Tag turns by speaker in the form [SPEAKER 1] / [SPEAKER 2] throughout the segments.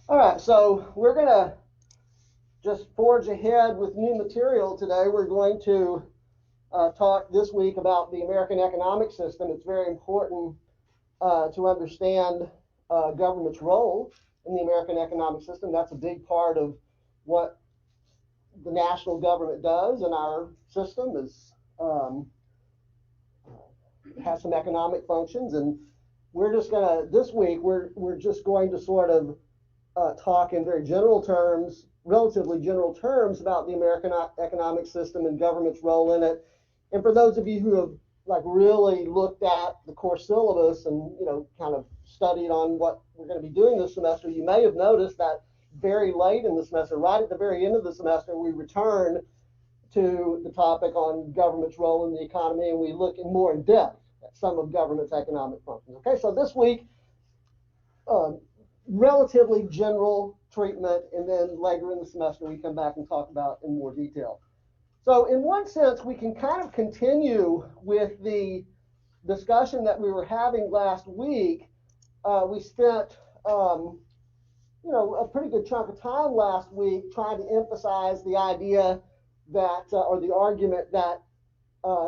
[SPEAKER 1] All right, so we're going to just forge ahead with new material today. We're going to talk this week about the American economic system. It's very important to understand government's role in the American economic system. That's a big part of what the national government does in our system is has some economic functions, and we're just going to this week we're just going to sort of talk in very general terms, relatively general terms, about the American economic system and government's role in it. And for those of you who have really looked at the course syllabus and kind of studied on what we're going to be doing this semester, you may have noticed that very late in the semester, right at the very end of the semester, we return to the topic on government's role in the economy, and we look more in depth at some of government's economic functions. Okay, so this week, relatively general treatment, and then later in the semester we come back and talk about in more detail. So in one sense, we can kind of continue with the discussion that we were having last week. We spent a pretty good chunk of time last week trying to emphasize the idea that, or the argument that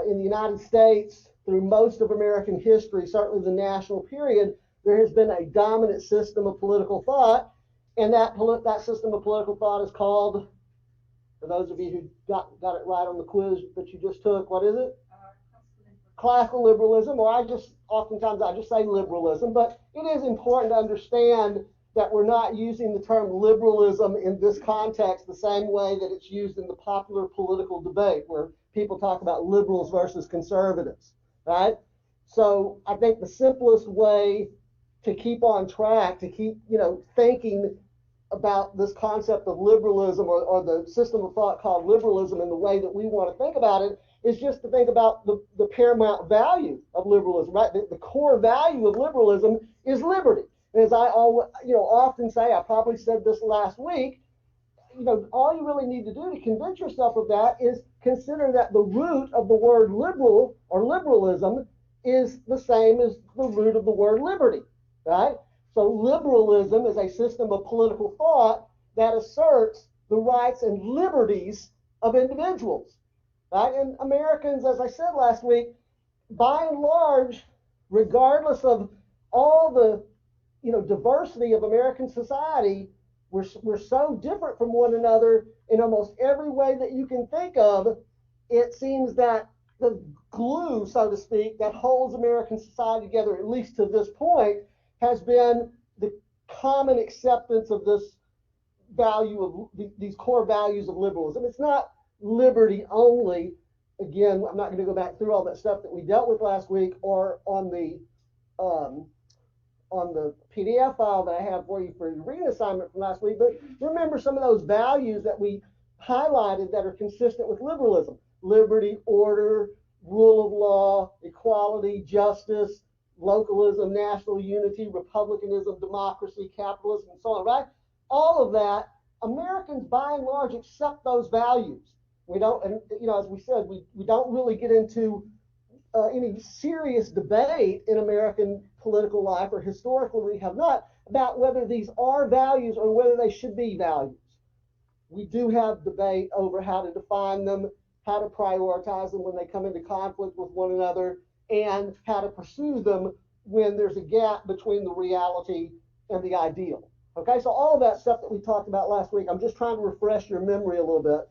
[SPEAKER 1] in the United States, through most of American history, certainly the national period, there has been a dominant system of political thought, and that system of political thought is called, for those of you who got it right on the quiz that you just took, what is it? Classical liberalism, or oftentimes I just say liberalism, but it is important to understand that we're not using the term liberalism in this context the same way that it's used in the popular political debate, where people talk about liberals versus conservatives, right? So I think the simplest way to keep on track, to keep thinking about this concept of liberalism or the system of thought called liberalism in the way that we want to think about it is just to think about the paramount value of liberalism, right? The core value of liberalism is liberty. And as I often say, I probably said this last week, all you really need to do to convince yourself of that is consider that the root of the word liberal or liberalism is the same as the root of the word liberty, right? So liberalism is a system of political thought that asserts the rights and liberties of individuals, right? And Americans, as I said last week, by and large, regardless of all the diversity of American society, we're so different from one another in almost every way that you can think of. It seems that the glue, so to speak, that holds American society together, at least to this point, has been the common acceptance of this value of these core values of liberalism. It's not liberty only. Again, I'm not going to go back through all that stuff that we dealt with last week or on the PDF file that I have for you for your reading assignment from last week, but remember some of those values that we highlighted that are consistent with liberalism: liberty, order, rule of law, equality, justice, localism, national unity, republicanism, democracy, capitalism, and so on, right? All of that, Americans by and large accept those values. We don't, and as we said, we don't really get into any serious debate in American political life, or historically we have not, about whether these are values or whether they should be values. We do have debate over how to define them, how to prioritize them when they come into conflict with one another, and how to pursue them when there's a gap between the reality and the ideal. Okay, so all of that stuff that we talked about last week, I'm just trying to refresh your memory a little bit,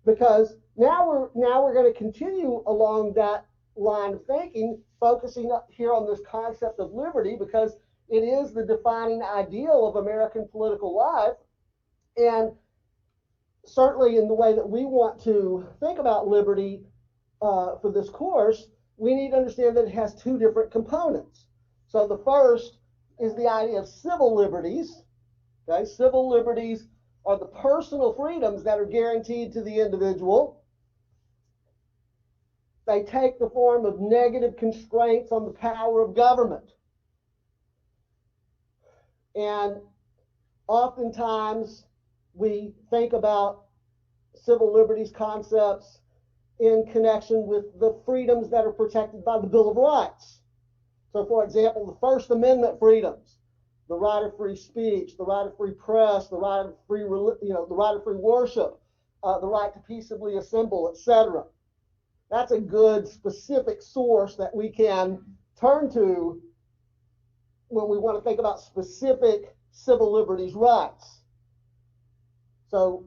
[SPEAKER 1] because now we're going to continue along that line of thinking, focusing up here on this concept of liberty, because it is the defining ideal of American political life. And certainly in the way that we want to think about liberty for this course, we need to understand that it has two different components. So the first is the idea of civil liberties. Okay, civil liberties are the personal freedoms that are guaranteed to the individual. They take the form of negative constraints on the power of government. And oftentimes we think about civil liberties concepts in connection with the freedoms that are protected by the Bill of Rights. So, for example, the First Amendment freedoms. the right of free speech, the right of free press, the right of free, the right of free worship, the right to peaceably assemble, etc. That's a good specific source that we can turn to when we want to think about specific civil liberties rights. So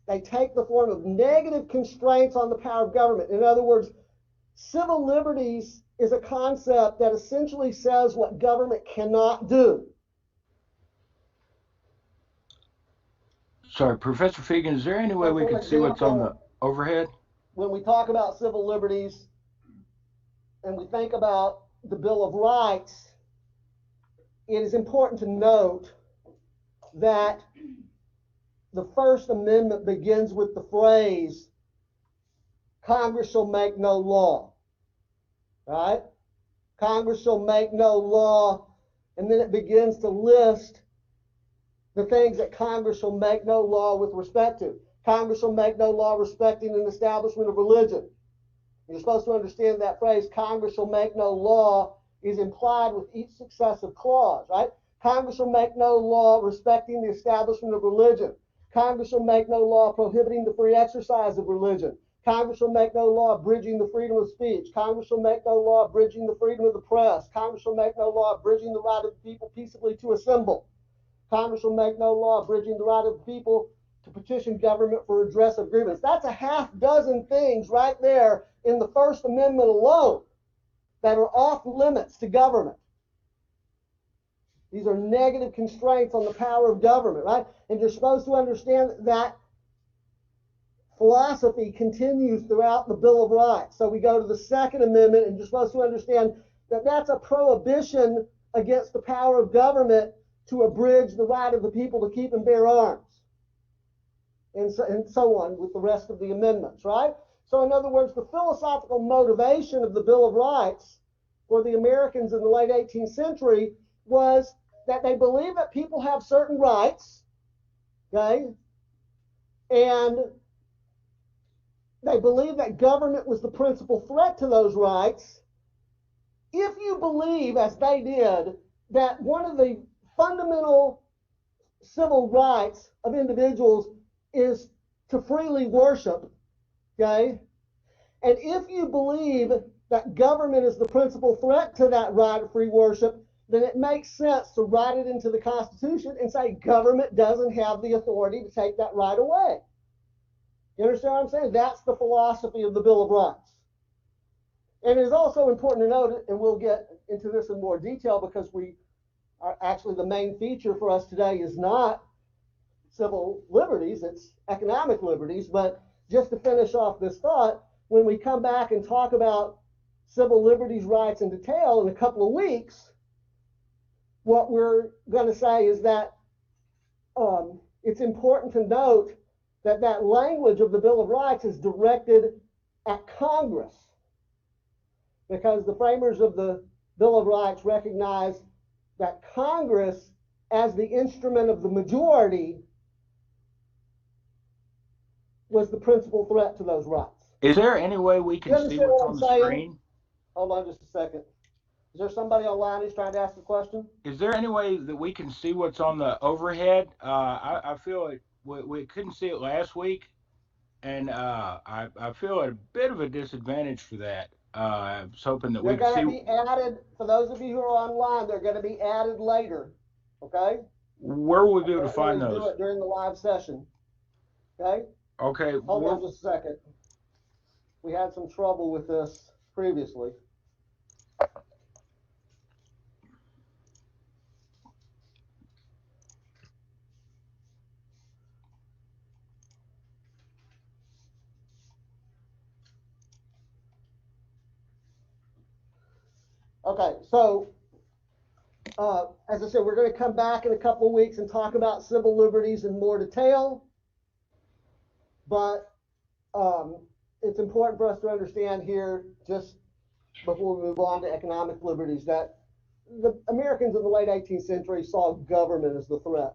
[SPEAKER 1] they take the form of negative constraints on the power of government. In other words, civil liberties is a concept that essentially says what government cannot do.
[SPEAKER 2] Sorry, Professor Fegan, is there any way we can see what's on the overhead?
[SPEAKER 1] When we talk about civil liberties and we think about the Bill of Rights, it is important to note that the First Amendment begins with the phrase, Congress shall make no law. Right? Congress shall make no law, and then it begins to list the things that Congress shall make no law with respect to. Congress shall make no law respecting an establishment of religion. You're supposed to understand that phrase, Congress shall make no law, is implied with each successive clause, right? Congress shall make no law respecting the establishment of religion. Congress shall make no law prohibiting the free exercise of religion. Congress shall make no law abridging the freedom of speech. Congress shall make no law abridging the freedom of the press. Congress shall make no law abridging the right of the people peaceably to assemble. Congress shall make no law abridging the right of the people to petition government for redress of grievance. That's a half dozen things right there in the First Amendment alone that are off limits to government. These are negative constraints on the power of government, right? And you're supposed to understand that philosophy continues throughout the Bill of Rights. So we go to the Second Amendment, and you're supposed to understand that that's a prohibition against the power of government to abridge the right of the people to keep and bear arms, and so on with the rest of the amendments, right? So in other words, the philosophical motivation of the Bill of Rights for the Americans in the late 18th century was that they believed that people have certain rights, okay? And they believed that government was the principal threat to those rights. If you believe, as they did, that one of the fundamental civil rights of individuals is to freely worship, okay? And if you believe that government is the principal threat to that right of free worship, then it makes sense to write it into the Constitution and say government doesn't have the authority to take that right away. You understand what I'm saying? That's the philosophy of the Bill of Rights. And it is also important to note, and we'll get into this in more detail because we are actually, the main feature for us today is not civil liberties, it's economic liberties. But just to finish off this thought, when we come back and talk about civil liberties rights in detail in a couple of weeks, what we're going to say is that it's important to note that that language of the Bill of Rights is directed at Congress, because the framers of the Bill of Rights recognized that Congress, as the instrument of the majority, was the principal threat to those rights.
[SPEAKER 2] Is there any way we can see what's on the screen?
[SPEAKER 1] Hold on just a second. Is there somebody online who's trying to ask a question?
[SPEAKER 2] Is there any way that we can see what's on the overhead? I feel it, we couldn't see it last week, and I feel at a bit of a disadvantage for that. I was hoping that we could see.
[SPEAKER 1] They're going to be added, for those of you who are online, they're going to be added later, okay?
[SPEAKER 2] Where will we be able to find those?
[SPEAKER 1] Do it during the live session, okay?
[SPEAKER 2] Okay.
[SPEAKER 1] Hold on just a second. We had some trouble with this previously. Okay, so as I said, we're going to come back in a couple of weeks and talk about civil liberties in more detail. But it's important for us to understand here, just before we move on to economic liberties, that the Americans in the late 18th century saw government as the threat.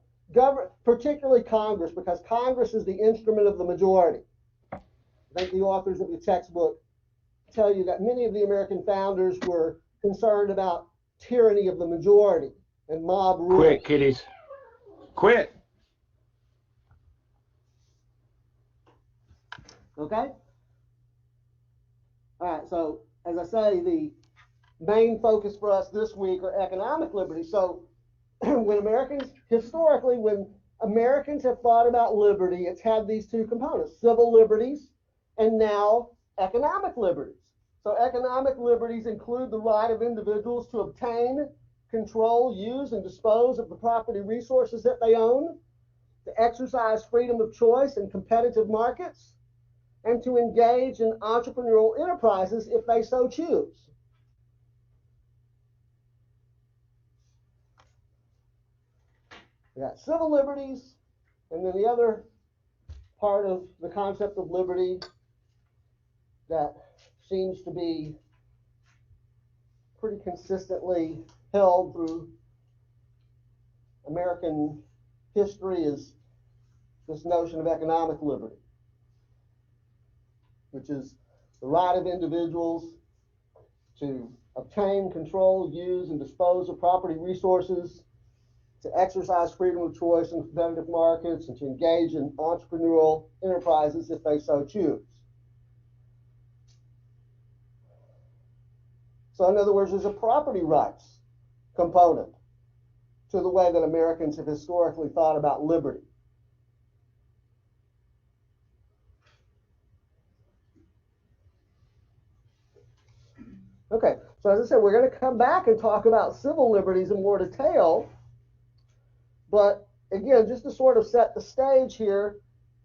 [SPEAKER 1] Particularly Congress, because Congress is the instrument of the majority. I think the authors of the textbook tell you that many of the American founders were concerned about tyranny of the majority. and mob rule.
[SPEAKER 2] Quit, kiddies. Quit.
[SPEAKER 1] Okay? All right, so as I say, the main focus for us this week are economic liberty. So historically, when Americans have thought about liberty, it's had these two components, civil liberties and now economic liberties. So economic liberties include the right of individuals to obtain, control, use, and dispose of the property resources that they own, to exercise freedom of choice in competitive markets, and to engage in entrepreneurial enterprises if they so choose. We got civil liberties, and then the other part of the concept of liberty that seems to be pretty consistently held through American history is this notion of economic liberty, which is the right of individuals to obtain, control, use, and dispose of property resources, to exercise freedom of choice in competitive markets, and to engage in entrepreneurial enterprises if they so choose. So in other words, there's a property rights component to the way that Americans have historically thought about liberty. Okay, so as I said, we're going to come back and talk about civil liberties in more detail. But again, just to sort of set the stage here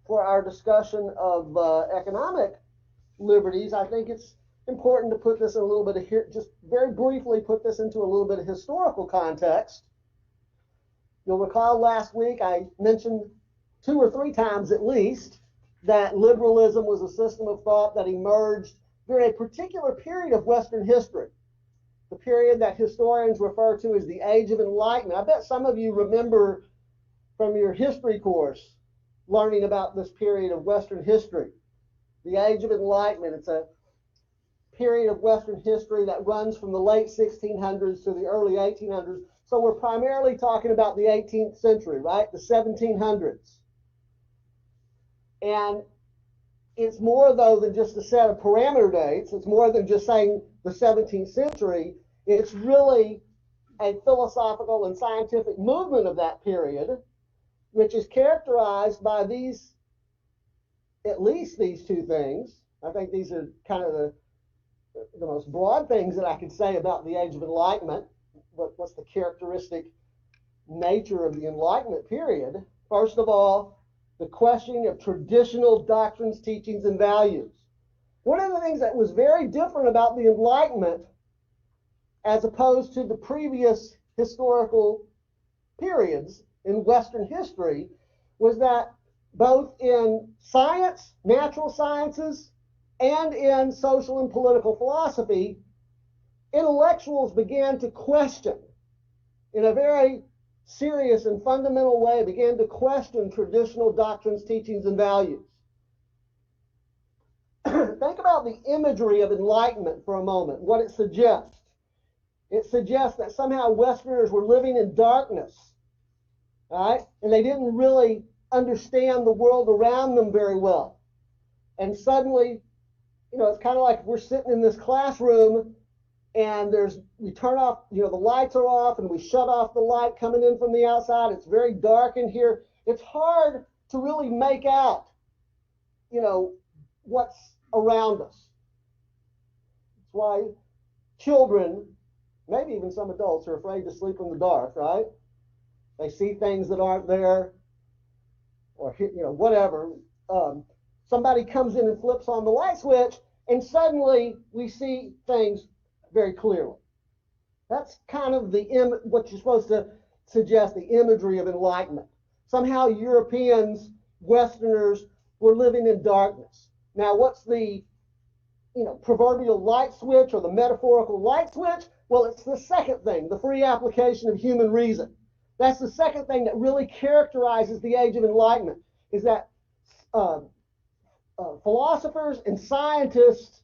[SPEAKER 1] for our discussion of economic liberties, I think it's important to put this in a little bit of just very briefly put this into a little bit of historical context. You'll recall last week I mentioned 2 or 3 times at least that liberalism was a system of thought that emerged during a particular period of Western history, the period that historians refer to as the Age of Enlightenment. I bet some of you remember from your history course learning about this period of Western history, the Age of Enlightenment. It's a period of Western history that runs from the late 1600s to the early 1800s. So we're primarily talking about the 18th century, right? The 1700s. And it's more, though, than just a set of parameter dates. It's more than just saying the 17th century. It's really a philosophical and scientific movement of that period, which is characterized by at least these 2 things. I think these are kind of the most broad things that I could say about the Age of Enlightenment. What's the characteristic nature of the Enlightenment period? First of all, the questioning of traditional doctrines, teachings, and values. One of the things that was very different about the Enlightenment as opposed to the previous historical periods in Western history was that both in science, natural sciences, and in social and political philosophy, intellectuals began to question in a very serious and fundamental way, began to question traditional doctrines, teachings, and values. Think about the imagery of enlightenment for a moment, what it suggests. It suggests that somehow Westerners were living in darkness, right? And they didn't really understand the world around them very well. And suddenly, it's kind of like we're sitting in this classroom and we turn off, the lights are off and we shut off the light coming in from the outside. It's very dark in here. It's hard to really make out, what's around us. That's why children, maybe even some adults, are afraid to sleep in the dark, right? They see things that aren't there, or whatever. Somebody comes in and flips on the light switch, and suddenly we see things very clearly. That's kind of what you're supposed to suggest, the imagery of enlightenment. Somehow Europeans, Westerners, were living in darkness. Now, what's the proverbial light switch or the metaphorical light switch? Well, it's the second thing, the free application of human reason. That's the second thing that really characterizes the Age of Enlightenment, is that philosophers and scientists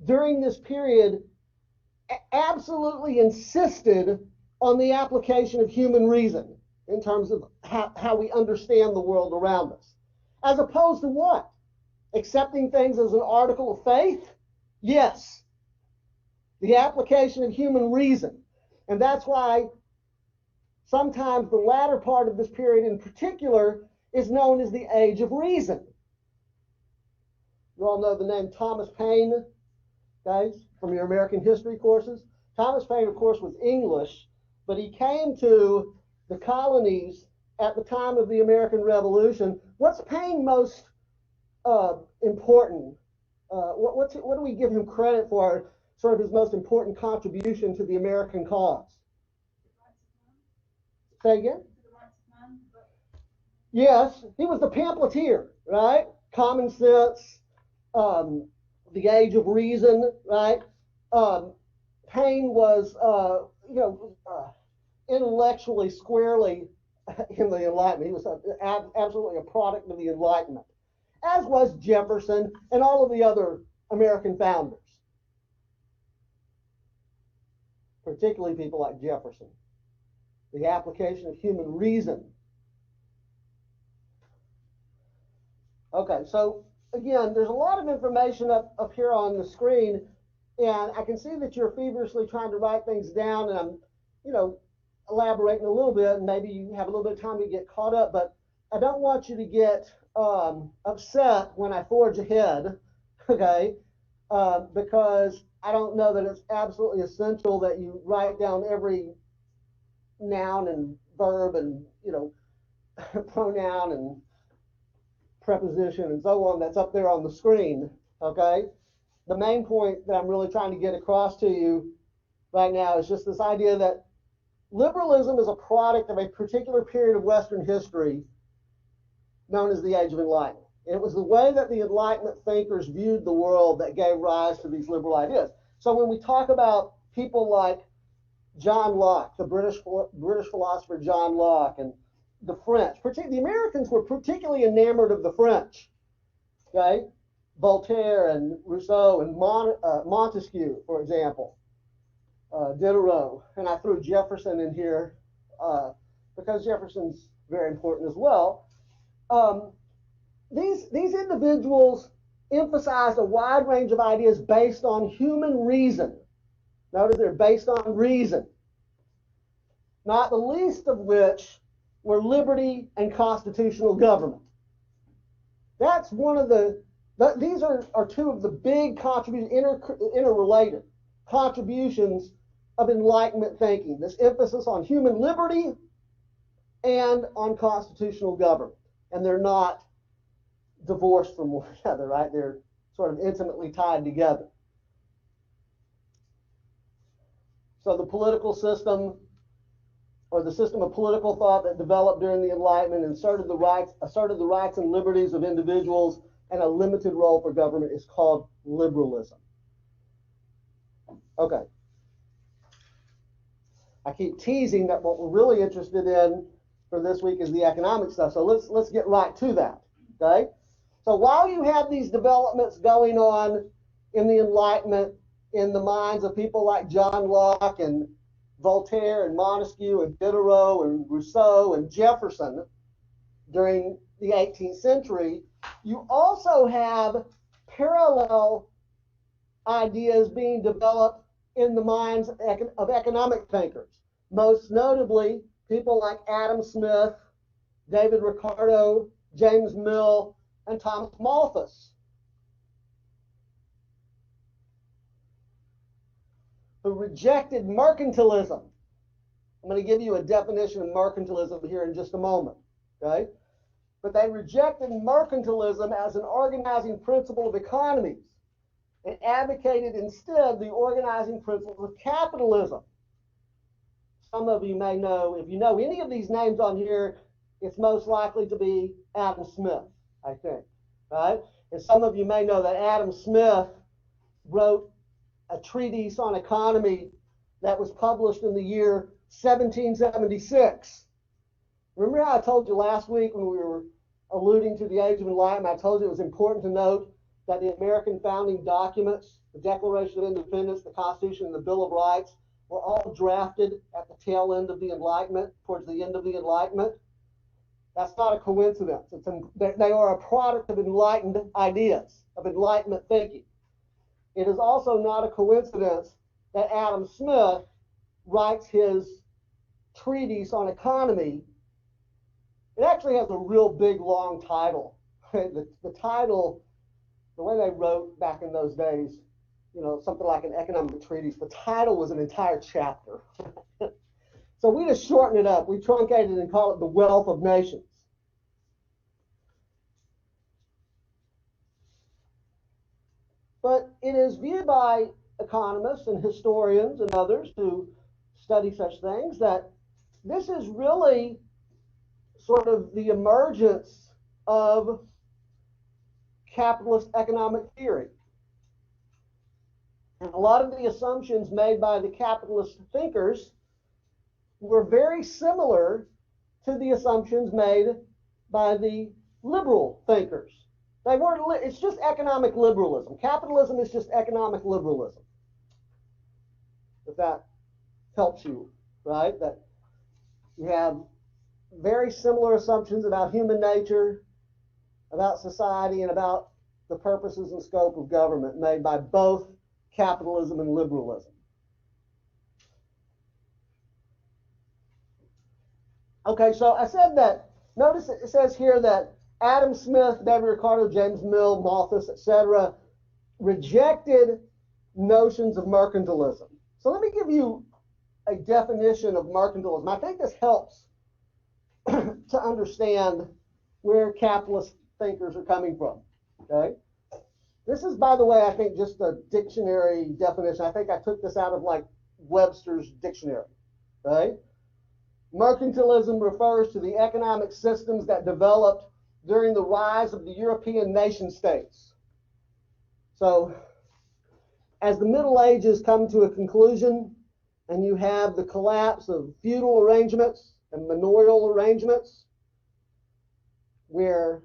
[SPEAKER 1] during this period absolutely insisted on the application of human reason in terms of how we understand the world around us. As opposed to what? Accepting things as an article of faith? Yes. The application of human reason. And that's why sometimes the latter part of this period in particular is known as the Age of Reason. You all know the name Thomas Paine, guys, from your American history courses. Thomas Paine, of course, was English, but he came to the colonies at the time of the American Revolution. What's Paine most important? What do we give him credit for, sort of his most important contribution to the American cause? Say again? Yes, he was the pamphleteer, right? Common Sense, the Age of Reason, right? Paine was, intellectually squarely in the Enlightenment. He was absolutely a product of the Enlightenment, as was Jefferson and all of the other American founders, particularly people like Jefferson. The application of human reason. Okay, so again, there's a lot of information up here on the screen, and I can see that you're feverishly trying to write things down, and I'm, elaborating a little bit, and maybe you have a little bit of time to get caught up, but I don't want you to get upset when I forge ahead, okay, because I don't know that it's absolutely essential that you write down every noun and verb and, pronoun and preposition and so on that's up there on the screen, okay? The main point that I'm really trying to get across to you right now is just this idea that liberalism is a product of a particular period of Western history known as the Age of Enlightenment. And it was the way that the Enlightenment thinkers viewed the world that gave rise to these liberal ideas. So when we talk about people like John Locke, the British philosopher John Locke, and the French, the Americans were particularly enamored of the French, okay? Voltaire and Rousseau and Montesquieu, for example, Diderot, and I threw Jefferson in here because Jefferson's very important as well. These individuals emphasized a wide range of ideas based on human reason. Notice they're based on reason, not the least of which were liberty and constitutional government. That's one of these are two of the big contributions, interrelated contributions of Enlightenment thinking, this emphasis on human liberty and on constitutional government. And they're not divorced from one another, right? They're sort of intimately tied together. So the political system, or the system of political thought that developed during the Enlightenment and asserted the rights and liberties of individuals and a limited role for government, is called liberalism. Okay. I keep teasing that what we're really interested in for this week is the economic stuff. So let's get right to that. Okay. So while you have these developments going on in the Enlightenment in the minds of people like John Locke and Voltaire and Montesquieu and Diderot and Rousseau and Jefferson during the 18th century, you also have parallel ideas being developed in the minds of economic thinkers, most notably people like Adam Smith, David Ricardo, James Mill, and Thomas Malthus, who rejected mercantilism. I'm going to give you a definition of mercantilism here in just a moment, okay? But they rejected mercantilism as an organizing principle of economies and advocated instead the organizing principles of capitalism. Some of you may know, if you know any of these names on here, it's most likely to be Adam Smith, I think, right? And some of you may know that Adam Smith wrote a treatise on economy that was published in the year 1776. Remember how I told you last week when we were alluding to the Age of Enlightenment, I told you it was important to note that the American founding documents, the Declaration of Independence, the Constitution, and the Bill of Rights, were all drafted at the tail end of the Enlightenment, towards the end of the Enlightenment. That's not a coincidence. They are a product of enlightened ideas, of Enlightenment thinking. It is also not a coincidence that Adam Smith writes his treatise on economy. It actually has a real big, long title. The title, the way they wrote back in those days, something like an economic treatise, the title was an entire chapter. So we just shorten it up. We truncate it and call it The Wealth of Nations. But it is viewed by economists and historians and others who study such things that this is really sort of the emergence of capitalist economic theory. And a lot of the assumptions made by the capitalist thinkers were very similar to the assumptions made by the liberal thinkers. They weren't. It's just economic liberalism. Capitalism is just economic liberalism. If that helps you, right? That you have very similar assumptions about human nature, about society, and about the purposes and scope of government made by both capitalism and liberalism. Okay, so I said that, notice it says here that Adam Smith, David Ricardo, James Mill, Malthus, etc., rejected notions of mercantilism. So let me give you a definition of mercantilism. I think this helps to understand where capitalist thinkers are coming from. Okay? This is, by the way, I think just a dictionary definition. I think I took this out of like Webster's dictionary. Okay? Mercantilism refers to the economic systems that developed during the rise of the European nation states. So, as the Middle Ages come to a conclusion, and you have the collapse of feudal arrangements and manorial arrangements, where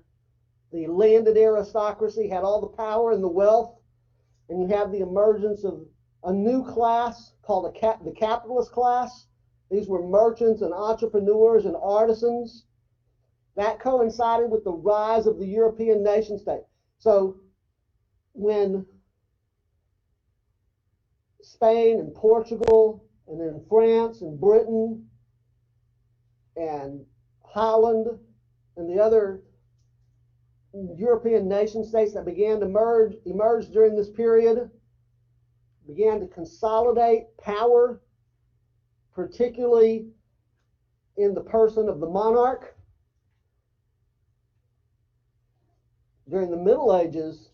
[SPEAKER 1] the landed aristocracy had all the power and the wealth, and you have the emergence of a new class called the capitalist class. These were merchants and entrepreneurs and artisans. That coincided with the rise of the European nation state. So when Spain and Portugal, and then France and Britain and Holland and the other European nation states that began to emerge during this period, began to consolidate power, particularly in the person of the monarch. During the Middle Ages,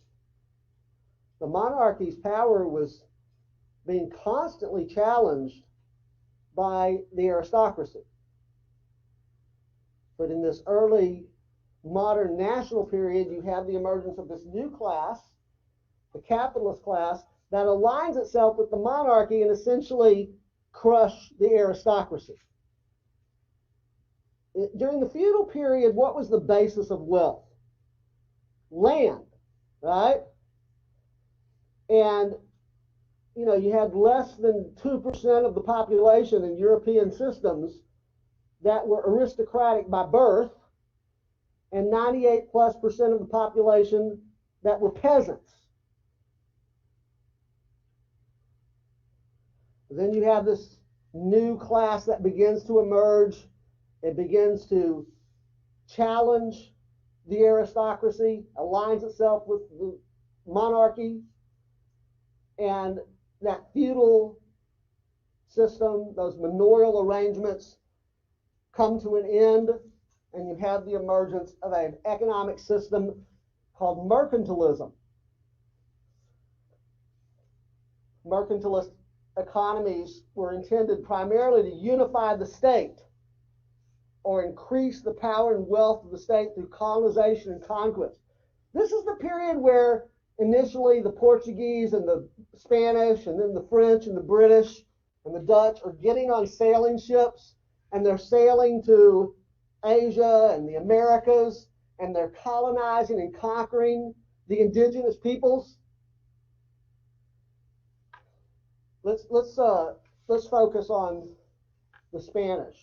[SPEAKER 1] the monarchy's power was being constantly challenged by the aristocracy. But in this early modern national period, you have the emergence of this new class, the capitalist class, that aligns itself with the monarchy and essentially crush the aristocracy. During the feudal period, what was the basis of wealth? Land, right? And, you had less than 2% of the population in European systems that were aristocratic by birth, and 98+% of the population that were peasants. Then you have this new class that begins to emerge. It begins to challenge the aristocracy, aligns itself with the monarchy, and that feudal system, those manorial arrangements, come to an end, and you have the emergence of an economic system called mercantilism. Mercantilist economies were intended primarily to unify the state or increase the power and wealth of the state through colonization and conquest. This is the period where initially the Portuguese and the Spanish and then the French and the British and the Dutch are getting on sailing ships, and they're sailing to Asia and the Americas, and they're colonizing and conquering the indigenous peoples. Let's let's focus on the Spanish,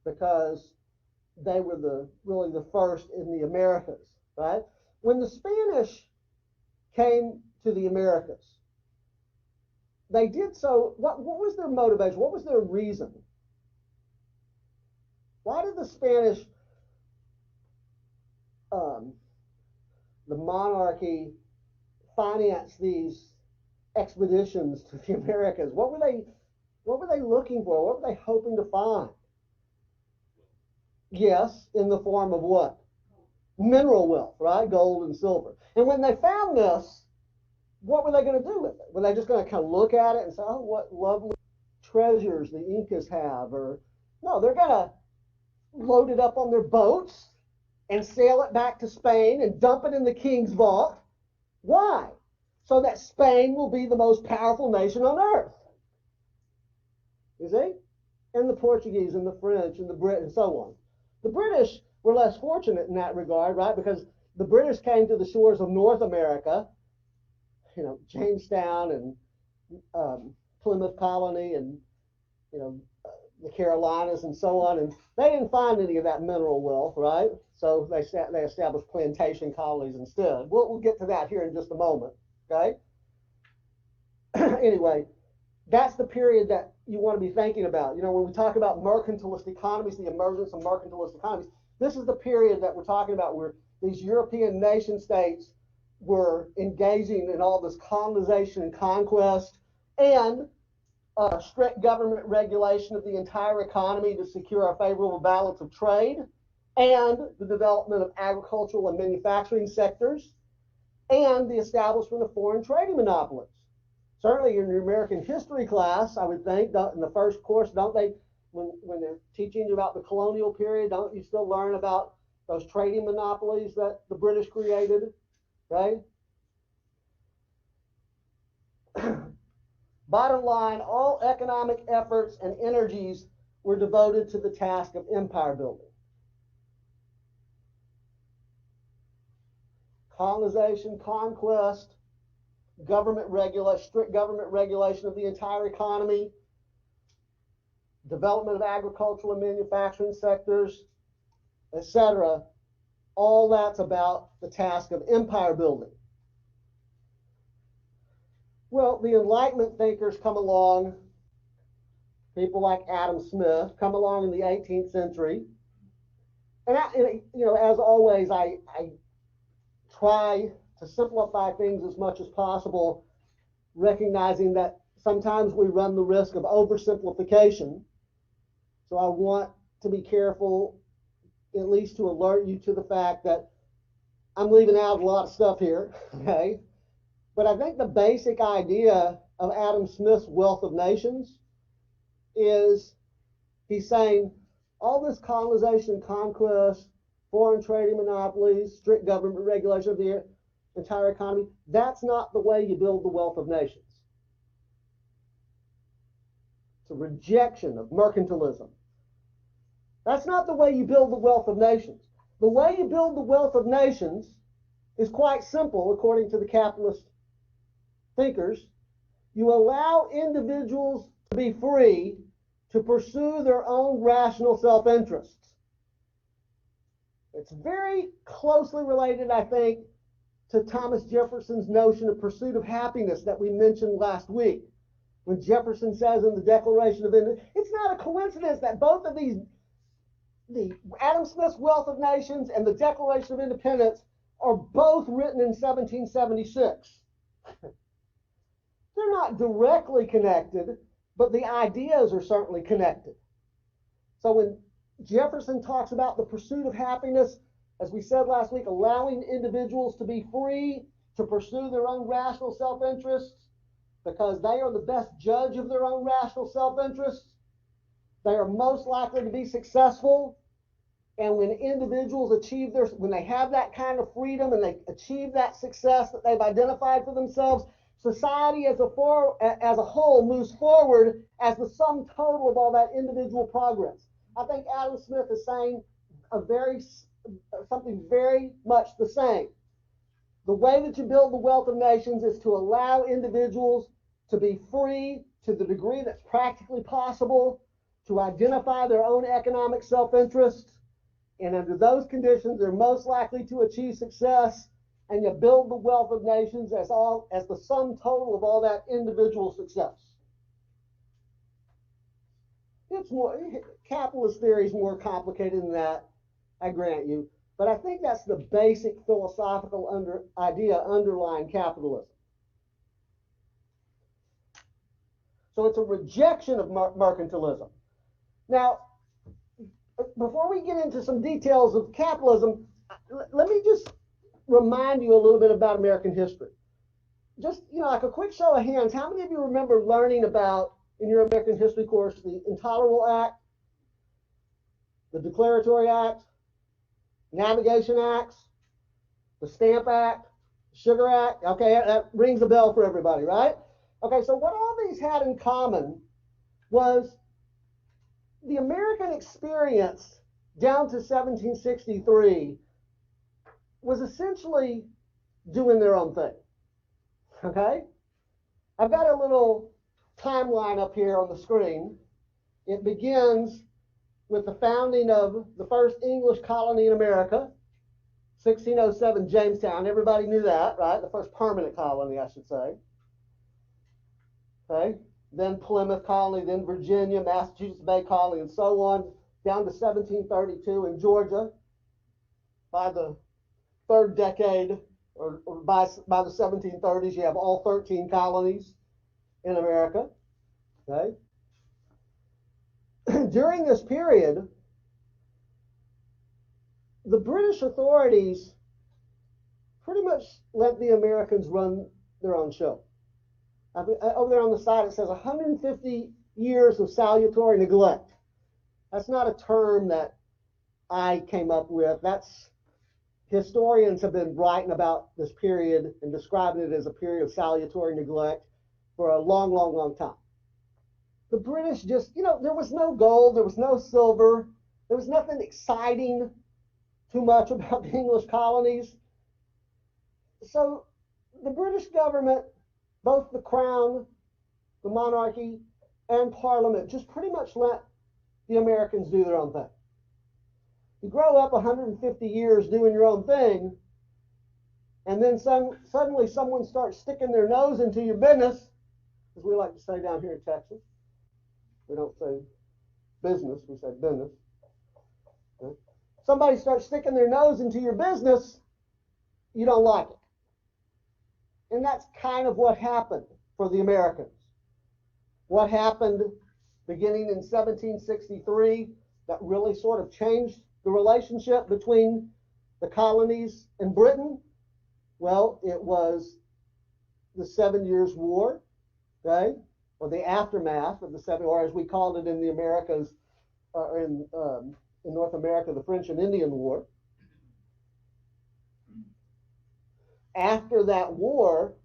[SPEAKER 1] because they were really the first in the Americas, right? When the Spanish came to the Americas, they did so. What was their motivation? What was their reason? Why did the Spanish, the monarchy, finance these expeditions to the Americas? What were they looking for? What were they hoping to find? Yes, in the form of what? Mineral wealth, right? Gold and silver. And when they found this, what were they going to do with it? Were they just going to kind of look at it and say, oh, what lovely treasures the Incas have? Or no, they're going to load it up on their boats and sail it back to Spain and dump it in the king's vault. Why? So that Spain will be the most powerful nation on earth. You see? And the Portuguese and the French and the British and so on. The British were less fortunate in that regard, right? Because the British came to the shores of North America, Jamestown and Plymouth Colony and, the Carolinas and so on. And they didn't find any of that mineral wealth, right? So they established plantation colonies instead. We'll get to that here in just a moment, okay? Anyway, that's the period that you want to be thinking about. When we talk about mercantilist economies, the emergence of mercantilist economies, this is the period that we're talking about where these European nation states were engaging in all this colonization and conquest and strict government regulation of the entire economy to secure a favorable balance of trade, and the development of agricultural and manufacturing sectors, and the establishment of foreign trading monopolies. Certainly in your American history class, I would think, in the first course, don't they, when they're teaching you about the colonial period, don't you still learn about those trading monopolies that the British created, right? Bottom line, all economic efforts and energies were devoted to the task of empire building. Colonization, conquest, strict government regulation of the entire economy, development of agricultural and manufacturing sectors, etc. All that's about the task of empire building. Well, the Enlightenment thinkers come along, people like Adam Smith come along in the 18th century. And as always, I try to simplify things as much as possible, recognizing that sometimes we run the risk of oversimplification. So I want to be careful, at least to alert you to the fact that I'm leaving out a lot of stuff here, okay? But I think the basic idea of Adam Smith's Wealth of Nations is he's saying all this colonization, conquest, foreign trading monopolies, strict government regulation of the entire economy, that's not the way you build the wealth of nations. It's a rejection of mercantilism. That's not the way you build the wealth of nations. The way you build the wealth of nations is quite simple, according to the capitalist thinkers. You allow individuals to be free to pursue their own rational self-interests. It's very closely related, I think, to Thomas Jefferson's notion of pursuit of happiness that we mentioned last week. When Jefferson says in the Declaration of Independence, it's not a coincidence that both of these, the Adam Smith's Wealth of Nations and the Declaration of Independence, are both written in 1776. They're not directly connected, but the ideas are certainly connected. So when Jefferson talks about the pursuit of happiness, as we said last week, allowing individuals to be free to pursue their own rational self-interests because they are the best judge of their own rational self-interests. They are most likely to be successful. And when individuals when they have that kind of freedom and they achieve that success that they've identified for themselves, society as a whole moves forward as the sum total of all that individual progress. I think Adam Smith is saying something very much the same. The way that you build the wealth of nations is to allow individuals to be free to the degree that's practically possible, to identify their own economic self-interest, and under those conditions, they're most likely to achieve success, and you build the wealth of nations as the sum total of all that individual success. It's more, capitalist theory is more complicated than that, I grant you, but I think that's the basic philosophical idea underlying capitalism. So it's a rejection of mercantilism. Now, before we get into some details of capitalism, let me just remind you a little bit about American history. Just, like a quick show of hands, how many of you remember learning about, in your American history course, the Intolerable Act, the Declaratory Act, Navigation Acts, the Stamp Act, Sugar Act? Okay, that rings a bell for everybody, right? Okay, so what all these had in common was the American experience down to 1763 was essentially doing their own thing. Okay? I've got a little timeline up here on the screen. It begins with the founding of the first English colony in America, 1607 Jamestown. Everybody knew that, right? The first permanent colony, I should say. Okay? Then Plymouth colony, then Virginia, Massachusetts Bay colony, and so on, down to 1732 in Georgia. By the third decade, or by the 1730s, you have all 13 colonies in America. Okay? During this period, the British authorities pretty much let the Americans run their own show. Over there on the side, it says 150 years of salutary neglect. That's not a term that I came up with. Historians have been writing about this period and describing it as a period of salutary neglect for a long, long, long time. The British just, there was no gold, there was no silver, there was nothing exciting too much about the English colonies. So the British government, both the crown, the monarchy, and parliament just pretty much let the Americans do their own thing. You grow up 150 years doing your own thing, and then suddenly someone starts sticking their nose into your business, as we like to say down here in Texas. We don't say business, we say business. Okay? Somebody starts sticking their nose into your business, you don't like it. And that's kind of what happened for the Americans. What happened beginning in 1763 that really sort of changed the relationship between the colonies and Britain? Well, it was the 7 Years' War, okay, or the aftermath of the 7, or as we called it in the Americas, in North America, the French and Indian War. After that war,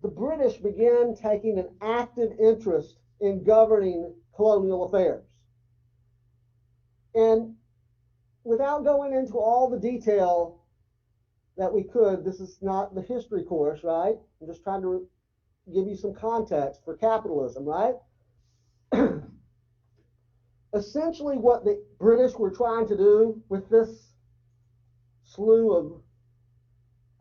[SPEAKER 1] the British began taking an active interest in governing colonial affairs. And without going into all the detail that we could, this is not the history course, right? I'm just trying to give you some context for capitalism, right? Essentially what the British were trying to do with this slew of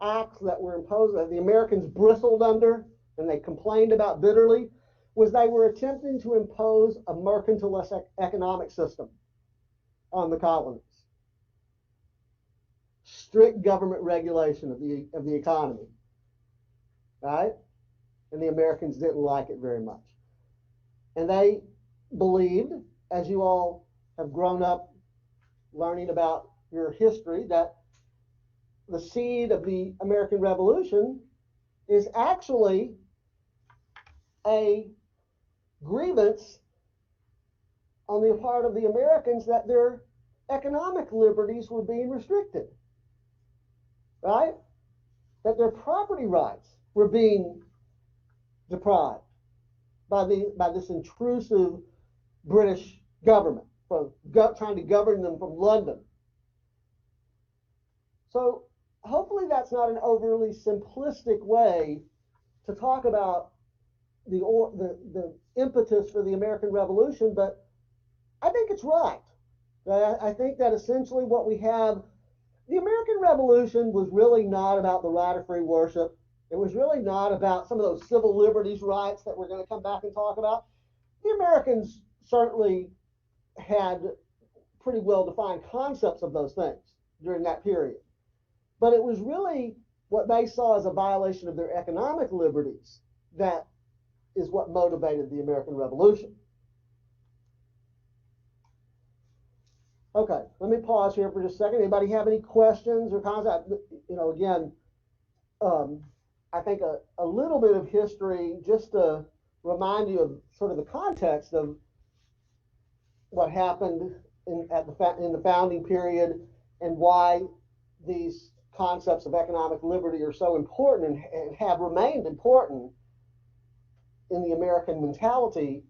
[SPEAKER 1] acts that were imposed, that the Americans bristled under and they complained about bitterly, was they were attempting to impose a mercantilist economic system on the colonies. Strict government regulation of the economy, right? And the Americans didn't like it very much. And they believed, as you all have grown up learning about your history, that the seed of the American Revolution is actually a grievance on the part of the Americans that their economic liberties were being restricted, right? That their property rights were being deprived by this intrusive British government, trying to govern them from London. So hopefully that's not an overly simplistic way to talk about the impetus for the American Revolution, but I think it's right. I think that essentially what we have, the American Revolution was really not about the right of free worship. It was really not about some of those civil liberties rights that we're going to come back and talk about. The Americans certainly had pretty well defined concepts of those things during that period. But it was really what they saw as a violation of their economic liberties that is what motivated the American Revolution. Okay, let me pause here for just a second. Anybody have any questions or comments? Again, I think a little bit of history just to remind you of sort of the context of what happened in the founding period and why these concepts of economic liberty are so important and have remained important in the American mentality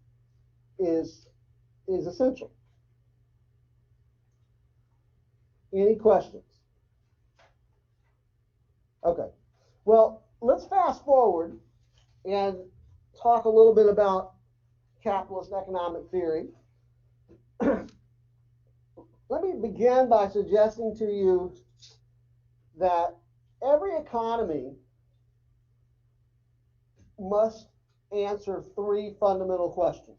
[SPEAKER 1] is essential. Any questions? Okay. Well, let's fast forward and talk a little bit about capitalist economic theory. Let me begin by suggesting to you that every economy must answer three fundamental questions.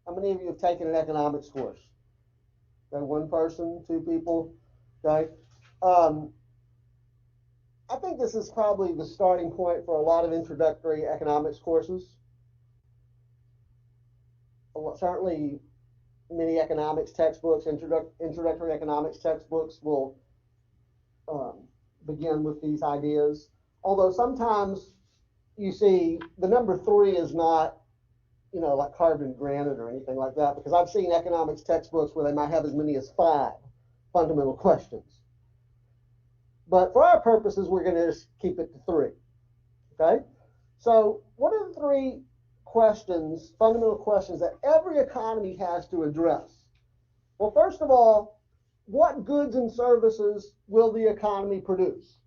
[SPEAKER 1] How many of you have taken an economics course? Okay, one person, two people, okay? I think this is probably the starting point for a lot of introductory economics courses. Certainly, many economics textbooks, introductory economics textbooks will begin with these ideas. Although sometimes you see the number 3 is not, like carved in granite or anything like that, because I've seen economics textbooks where they might have as many as 5 fundamental questions. But for our purposes, we're going to just keep it to 3. Okay? So what are the 3 questions, fundamental questions that every economy has to address? Well, first of all, what goods and services will the economy produce?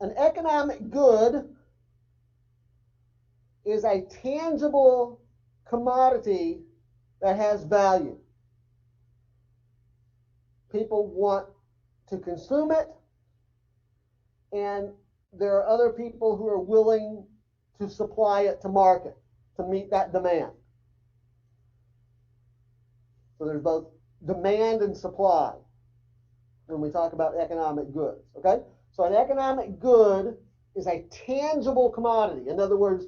[SPEAKER 1] An economic good is a tangible commodity that has value. People want to consume it, and there are other people who are willing to supply it to market to meet that demand. So there's both demand and supply when we talk about economic goods, okay? So an economic good is a tangible commodity. In other words,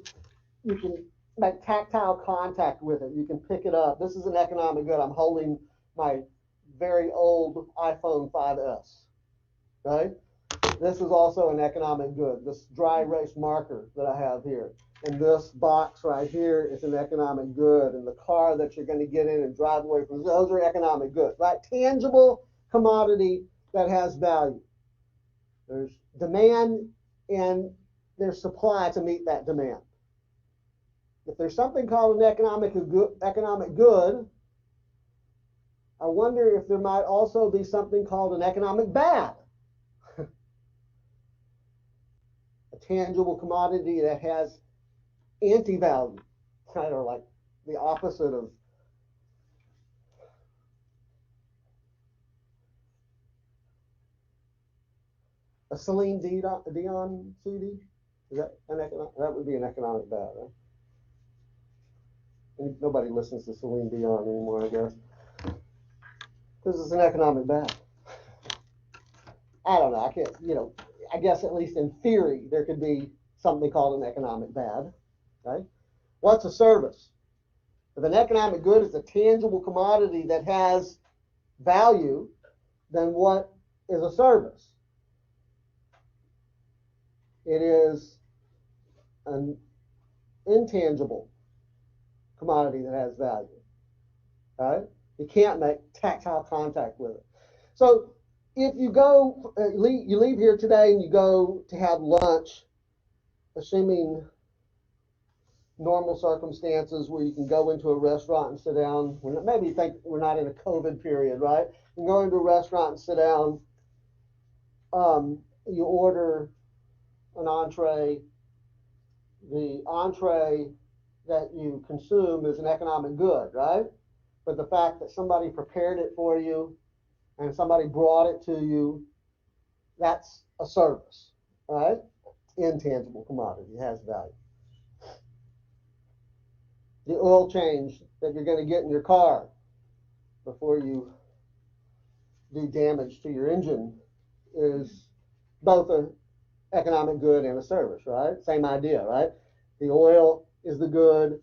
[SPEAKER 1] you can make tactile contact with it. You can pick it up. This is an economic good. I'm holding my very old iPhone 5S, okay? This is also an economic good. This dry erase marker that I have here. And this box right here is an economic good. And the car that you're going to get in and drive away from, those are economic goods, right? Tangible commodity that has value. There's demand and there's supply to meet that demand. If there's something called an economic good, I wonder if there might also be something called an economic bad. A tangible commodity that has anti-value, kind of like the opposite of a Celine Dion CD. Is that that would be an economic bad, right? And nobody listens to Celine Dion anymore, I guess. This is an economic bad. I don't know. I can't, I guess at least in theory, there could be something called an economic bad, right? What's a service? If an economic good is a tangible commodity that has value, then what is a service? It is an intangible commodity that has value, right? You can't make tactile contact with it. So if you go, you leave here today and you go to have lunch, assuming normal circumstances where you can go into a restaurant and sit down, maybe you think we're not in a COVID period, right? You can go into a restaurant and sit down. you order an entree, the entree that you consume is an economic good, right? But the fact that somebody prepared it for you and somebody brought it to you, that's a service, right? Intangible commodity, it has value. The oil change that you're going to get in your car before you do damage to your engine is both an economic good and a service, right? Same idea, right? The oil is the good.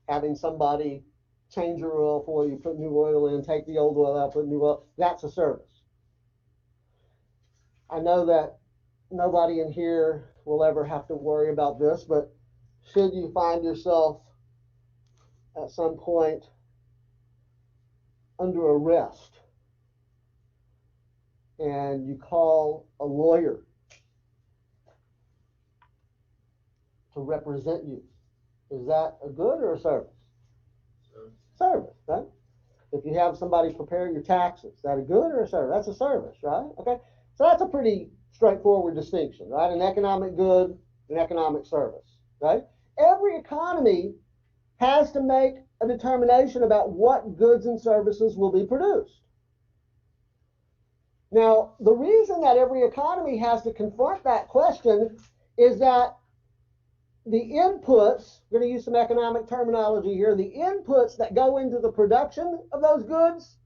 [SPEAKER 1] Having somebody change your oil for you, put new oil in, take the old oil out, put new oil, that's a service. I know that nobody in here will ever have to worry about this, but should you find yourself at some point under arrest and you call a lawyer to represent you, is that a good or a service? Service, right? If you have somebody prepare your taxes, is that a good or a service? That's a service, right? Okay, so that's a pretty straightforward distinction, right? An economic good, an economic service, right? Every economy has to make a determination about what goods and services will be produced. Now, the reason that every economy has to confront that question is that the inputs, we're going to use some economic terminology here, the inputs that go into the production of those goods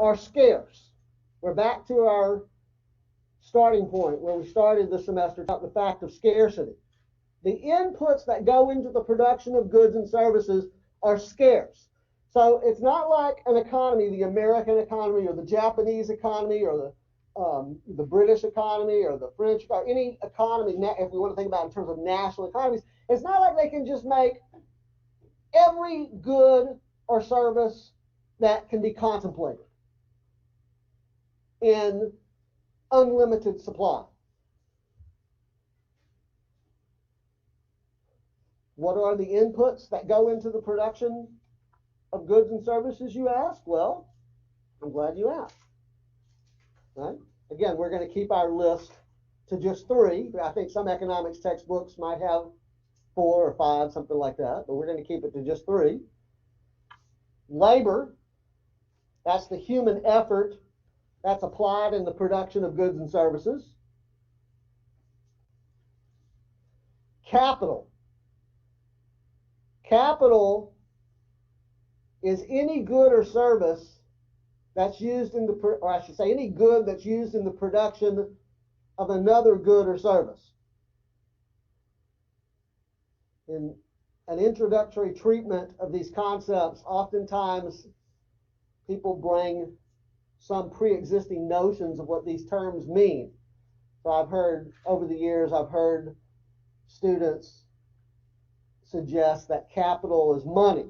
[SPEAKER 1] are scarce. We're back to our starting point where we started the semester about the fact of scarcity. The inputs that go into the production of goods and services are scarce. So it's not like an economy, the American economy or the Japanese economy or the British economy or the French, or any economy, if we want to think about it in terms of national economies, it's not like they can just make every good or service that can be contemplated in unlimited supply. What are the inputs that go into the production of goods and services, you ask? Well, I'm glad you asked. Right? Again, we're going to keep our list to just 3. I think some economics textbooks might have 4 or 5, something like that, but we're going to keep it to just 3. Labor, that's the human effort that's applied in the production of goods and services. Capital. Capital is any good or service that's used in the, or I should say, any good that's used in the production of another good or service. In an introductory treatment of these concepts, oftentimes people bring some pre-existing notions of what these terms mean. So I've heard, over the years, I've heard students suggest that capital is money.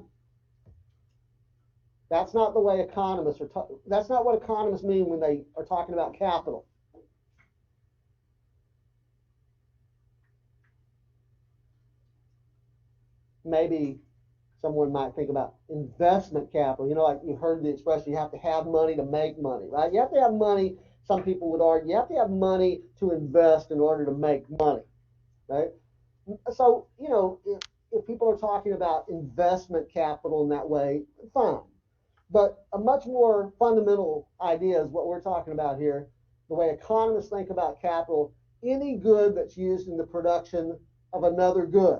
[SPEAKER 1] That's not the way economists are that's not what economists mean when they are talking about capital. Maybe someone might think about investment capital. You know, like you've heard the expression, you have to have money to make money, right? You have to have money, some people would argue, you have to have money to invest in order to make money, right? So, you know, if people are talking about investment capital in that way, fine. But a much more fundamental idea is what we're talking about here. The way economists think about capital, any good that's used in the production of another good.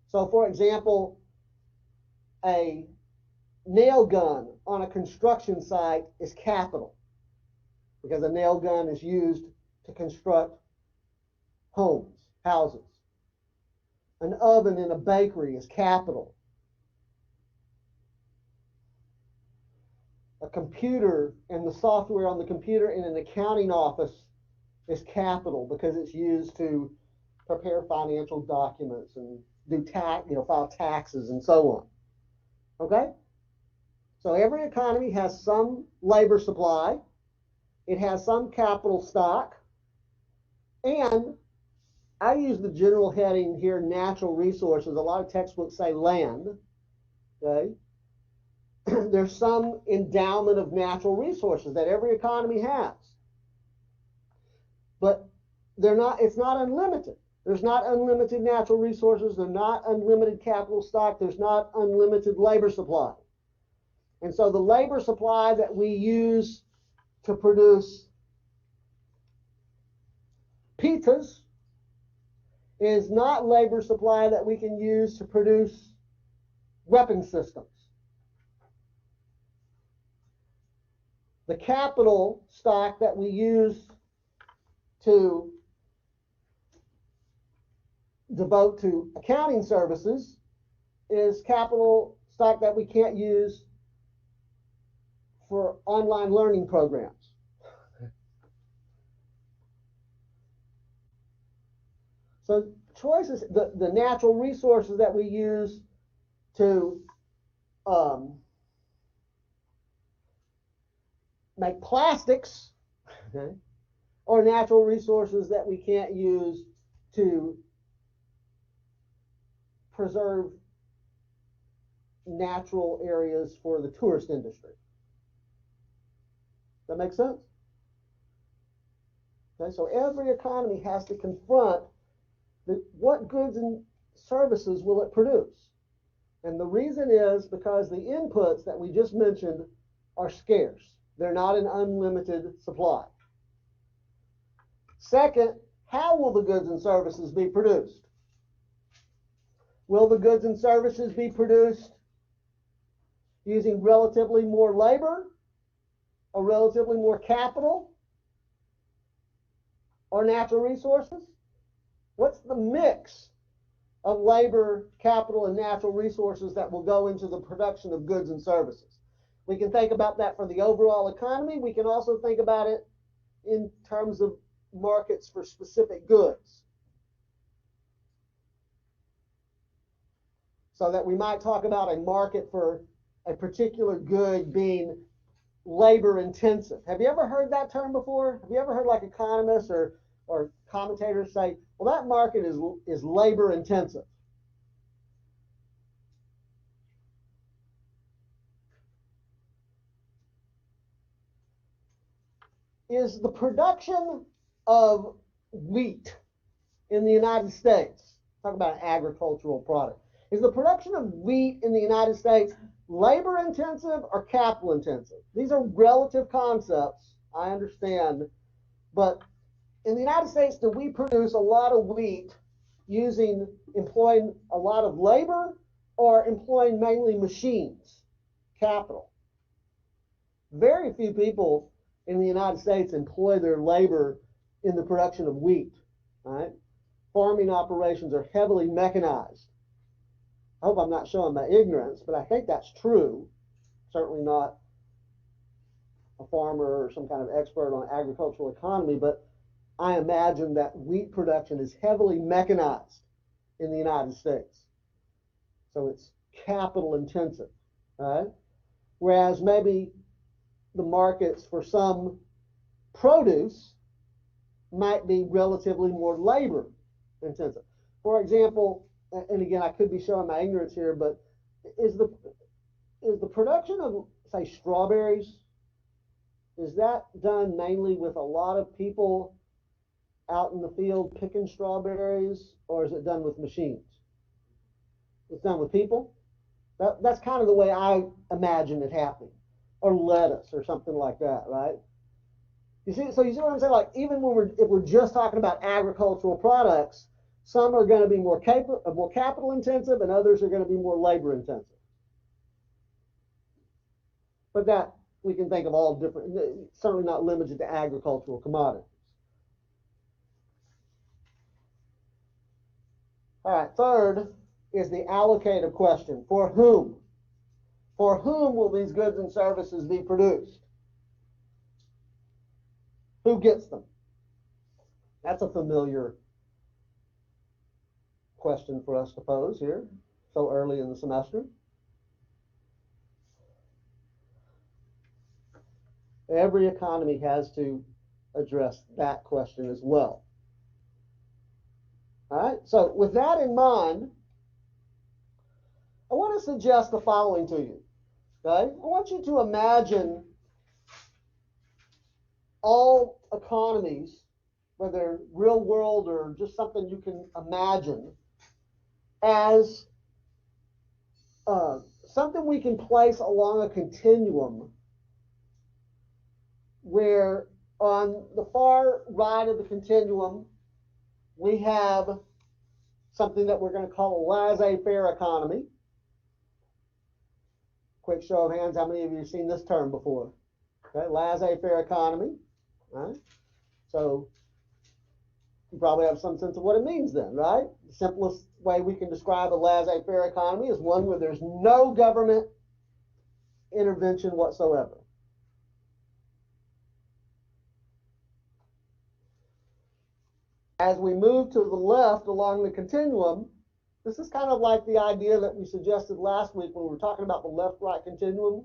[SPEAKER 1] So, for example, a nail gun on a construction site is capital because a nail gun is used to construct homes, houses. An oven in a bakery is capital. A computer and the software on the computer in an accounting office is capital because it's used to prepare financial documents and do file taxes and so on. Okay? So every economy has some labor supply, it has some capital stock, and I use the general heading here, natural resources. A lot of textbooks say land. Okay? There's some endowment of natural resources that every economy has. but it's not unlimited. There's not unlimited natural resources. There's not unlimited capital stock. There's not unlimited labor supply. And so the labor supply that we use to produce pizzas is not labor supply that we can use to produce weapon systems. The capital stock that we use to devote to accounting services is capital stock that we can't use for online learning programs. So choices, the natural resources that we use to make plastics, okay, or natural resources that we can't use to preserve natural areas for the tourist industry. Does that make sense? Okay, so every economy has to confront what goods and services will it produce. And the reason is because the inputs that we just mentioned are scarce. They're not an unlimited supply. Second, how will the goods and services be produced? Will the goods and services be produced using relatively more labor, or relatively more capital, or natural resources? What's the mix of labor, capital, and natural resources that will go into the production of goods and services? We can think about that for the overall economy. We can also think about it in terms of markets for specific goods. So that we might talk about a market for a particular good being labor intensive. Have you ever heard that term before? Have you ever heard like economists or commentators say, well, that market is labor intensive? Is the production of wheat in the United States, talk about an agricultural product, is the production of wheat in the United States labor intensive or capital intensive? These are relative concepts, I understand, but in the United States, do we produce a lot of wheat employing a lot of labor or employing mainly machines, capital? Very few people in the United States employ their labor in the production of wheat, right? Farming operations are heavily mechanized. I hope I'm not showing my ignorance, but I think that's true. Certainly not a farmer or some kind of expert on agricultural economy, but I imagine that wheat production is heavily mechanized in the United States. So it's capital intensive, right? Whereas maybe the markets for some produce might be relatively more labor intensive. For example, and again, I could be showing my ignorance here, but is the production of, say, strawberries, is that done mainly with a lot of people out in the field picking strawberries, or is it done with machines? It's done with people. That's kind of the way I imagine it happening. Or lettuce or something like that, right? You see, so you see what I'm saying? Like, even when if we're just talking about agricultural products, some are going to be more capital intensive and others are going to be more labor intensive. But that we can think of all different, certainly not limited to agricultural commodities. All right, third is the allocative question. For whom? For whom will these goods and services be produced? Who gets them? That's a familiar question for us to pose here so early in the semester. Every economy has to address that question as well. All right, so with that in mind, I want to suggest the following to you. Okay? I want you to imagine all economies whether real world or just something you can imagine, as something we can place along a continuum where on the far right of the continuum, we have something that we're going to call a laissez-faire economy. Quick show of hands, how many of you have seen this term before? Okay, laissez-faire economy. All right? So you probably have some sense of what it means then, right? The simplest way we can describe a laissez-faire economy is one where there's no government intervention whatsoever. As we move to the left along the continuum, this is kind of like the idea that we suggested last week when we were talking about the left-right continuum,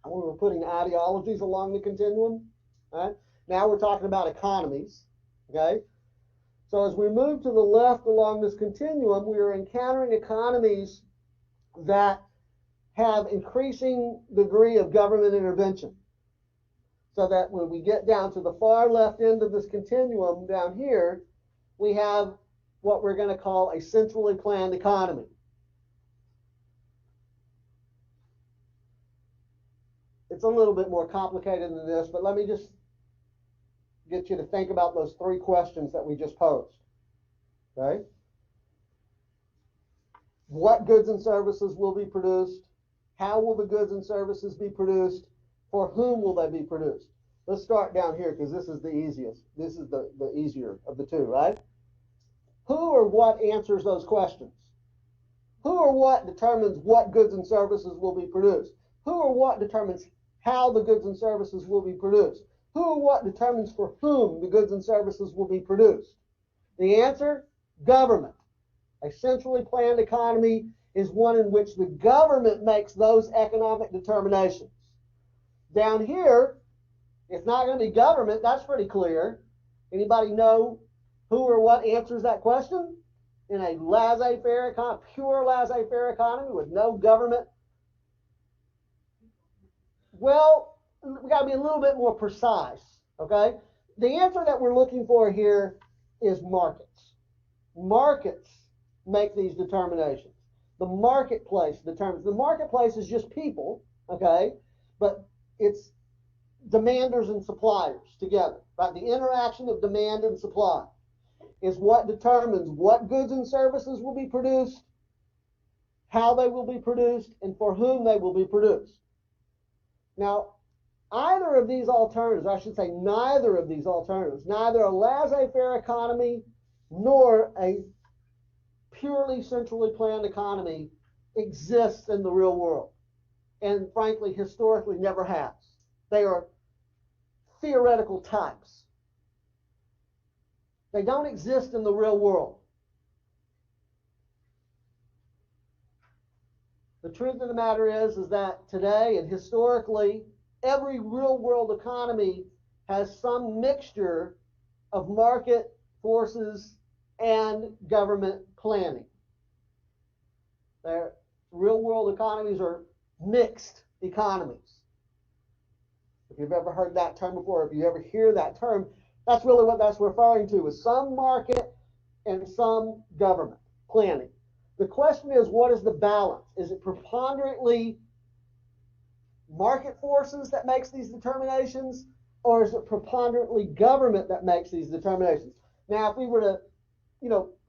[SPEAKER 1] when we were putting ideologies along the continuum. Right? Now we're talking about economies. Okay? So as we move to the left along this continuum, we are encountering economies that have increasing degree of government intervention. So that when we get down to the far left end of this continuum down here, we have what we're going to call a centrally planned economy. It's a little bit more complicated than this, but let me just get you to think about those three questions that we just posed. Okay? What goods and services will be produced? How will the goods and services be produced? For whom will they be produced? Let's start down here because this is the easiest. This is the easier of the two, right? Who or what answers those questions? Who or what determines what goods and services will be produced? Who or what determines how the goods and services will be produced? Who or what determines for whom the goods and services will be produced? The answer, government. A centrally planned economy is one in which the government makes those economic determinations. Down here, it's not going to be government. That's pretty clear. Anybody know who or what answers that question? In a laissez-faire economy, pure laissez-faire economy with no government? Well, we got to be a little bit more precise, okay? The answer that we're looking for here is markets. Markets make these determinations. The marketplace determines. The marketplace is just people, okay? But it's demanders and suppliers together, right? The interaction of demand and supply is what determines what goods and services will be produced, how they will be produced, and for whom they will be produced. Now, either of these alternatives, I should say neither of these alternatives, neither a laissez-faire economy nor a purely centrally planned economy exists in the real world, and frankly, historically never has. They are theoretical types. They don't exist in the real world. The truth of the matter is that today and historically, every real world economy has some mixture of market forces and government planning. Their real world economies are mixed economies. If you've ever heard that term before, if you ever hear that term, that's really what that's referring to, is some market and some government planning. The question is, what is the balance? Is it preponderantly market forces that makes these determinations, or is it preponderantly government that makes these determinations? Now, if we were to,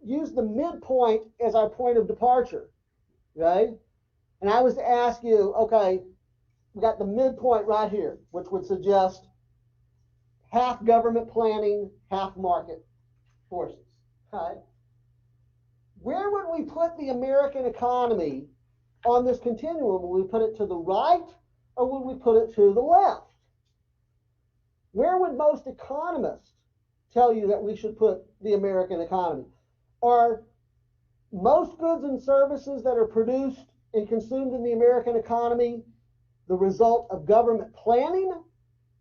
[SPEAKER 1] use the midpoint as our point of departure, right? And I was to ask you, okay, we got the midpoint right here, which would suggest half government planning, half market forces. Okay? Where would we put the American economy on this continuum? Would we put it to the right, or would we put it to the left? Where would most economists tell you that we should put the American economy? Are most goods and services that are produced and consumed in the American economy the result of government planning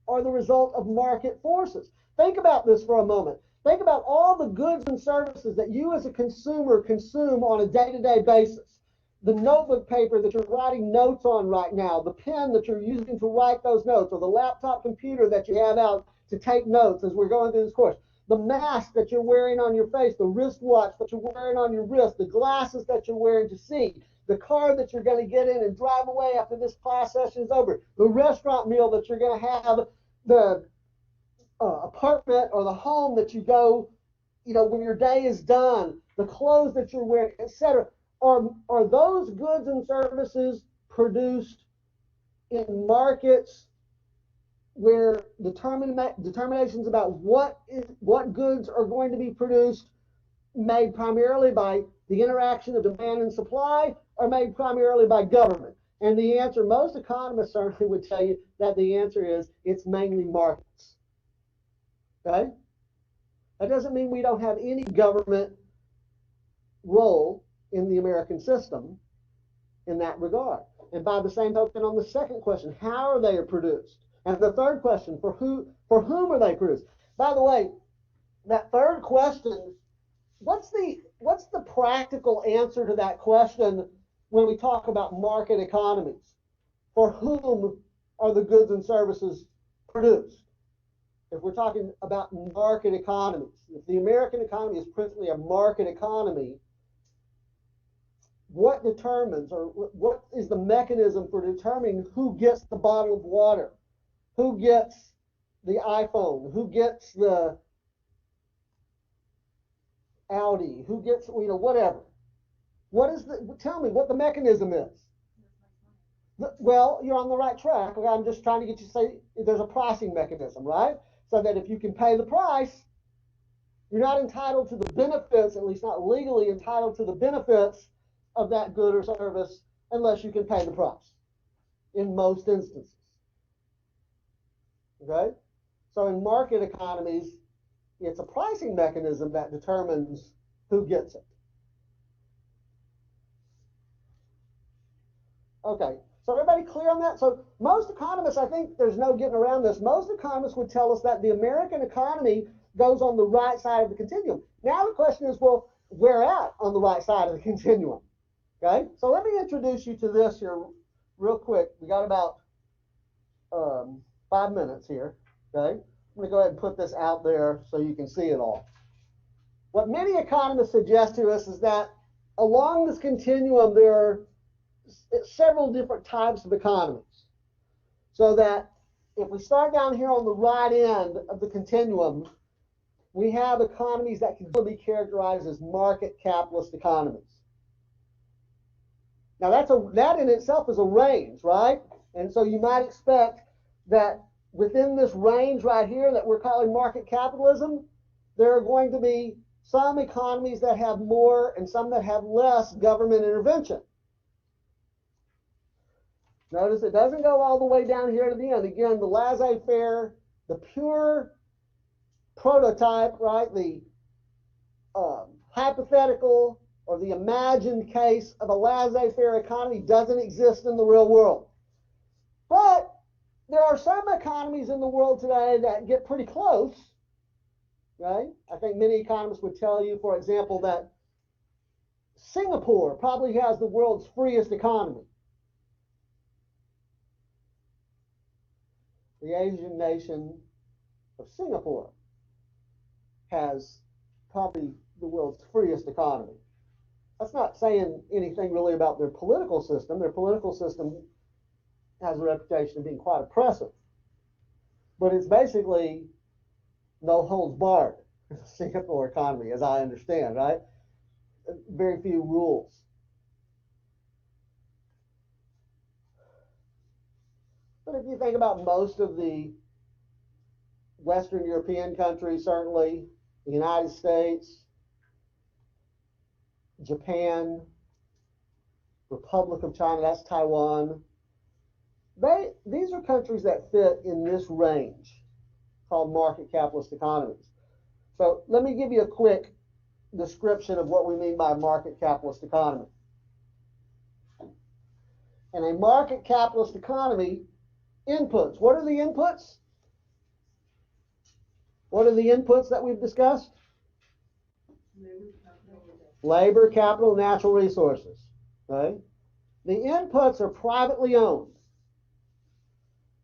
[SPEAKER 1] or the result of market forces? Think about this for a moment. Think about all the goods and services that you as a consumer consume on a day-to-day basis. The notebook paper that you're writing notes on right now, the pen that you're using to write those notes, or the laptop computer that you have out to take notes as we're going through this course. the mask that you're wearing on your face, the wristwatch that you're wearing on your wrist, the glasses that you're wearing to see, the car that you're going to get in and drive away after this class session is over, the restaurant meal that you're going to have, the apartment or the home that you go, when your day is done, the clothes that you're wearing, etc. Are those goods and services produced in markets where determinations about what goods are going to be produced made primarily by the interaction of demand and supply, or made primarily by government? And the answer, most economists certainly would tell you that the answer is it's mainly markets. Okay? That doesn't mean we don't have any government role in the American system in that regard. And by the same token, on the second question, how are they produced? And the third question, for whom are they produced? By the way, that third question, what's the practical answer to that question when we talk about market economies? For whom are the goods and services produced? If we're talking about market economies, if the American economy is principally a market economy, what determines, or what is the mechanism for determining who gets the bottle of water, who gets the iPhone, who gets the Audi, who gets, whatever? Tell me what the mechanism is. Well, you're on the right track. I'm just trying to get you to say there's a pricing mechanism, right? So that if you can pay the price, you're not entitled to the benefits, at least not legally entitled to the benefits of that good or service unless you can pay the price in most instances. Okay? So in market economies, it's a pricing mechanism that determines who gets it. Okay, so everybody clear on that? So most economists, I think there's no getting around this, most economists would tell us that the American economy goes on the right side of the continuum. Now the question is, well, where at on the right side of the continuum? Okay, so let me introduce you to this here real quick. We got about 5 minutes here. Okay, I'm going to go ahead and put this out there so you can see it all. What many economists suggest to us is that along this continuum there are several different types of economies. So that if we start down here on the right end of the continuum, we have economies that can be characterized as market capitalist economies. Now that in itself is a range, right? And so you might expect that within this range right here that we're calling market capitalism, there are going to be some economies that have more and some that have less government intervention. Notice it doesn't go all the way down here to the end. Again, the laissez-faire, the pure prototype, right? The hypothetical or the imagined case of a laissez-faire economy doesn't exist in the real world. But there are some economies in the world today that get pretty close, right? I think many economists would tell you, for example, that Singapore probably has the world's freest economy. The Asian nation of Singapore has probably the world's freest economy. That's not saying anything really about their political system. Their political system has a reputation of being quite oppressive. But it's basically no holds barred, the Singapore economy, as I understand, right? Very few rules. But if you think about most of the Western European countries, certainly the United States, Japan, Republic of China, that's Taiwan, these are countries that fit in this range called market capitalist economies. So let me give you a quick description of what we mean by a market capitalist economy. In a market capitalist economy, inputs. What are the inputs? What are the inputs that we've discussed? Labor, capital, natural resources. Okay? The inputs are privately owned.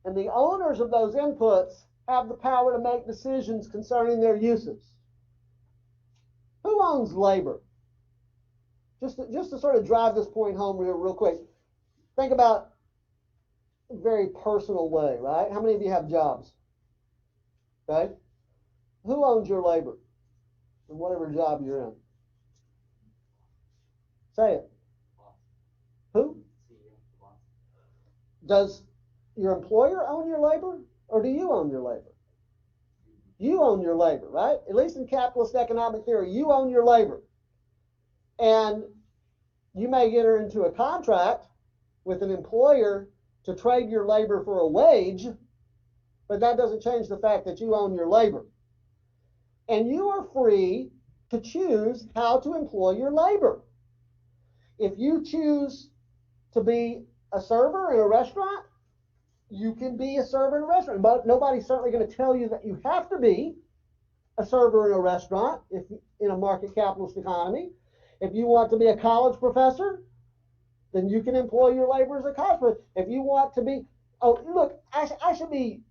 [SPEAKER 1] And the owners of those inputs have the power to make decisions concerning their uses. Who owns labor? Just to sort of drive this point home real quick, think about a very personal way, right? How many of you have jobs? Okay? Who owns your labor in whatever job you're in? Say it. Who? Does your employer own your labor, or do you own your labor? You own your labor, right? At least in capitalist economic theory, you own your labor. And you may enter into a contract with an employer to trade your labor for a wage, but that doesn't change the fact that you own your labor. And you are free to choose how to employ your labor. If you choose to be a server in a restaurant, you can be a server in a restaurant. But nobody's certainly going to tell you that you have to be a server in a restaurant if in a market capitalist economy. If you want to be a college professor, then you can employ your labor as a college professor. If you want to be, oh, look, I should be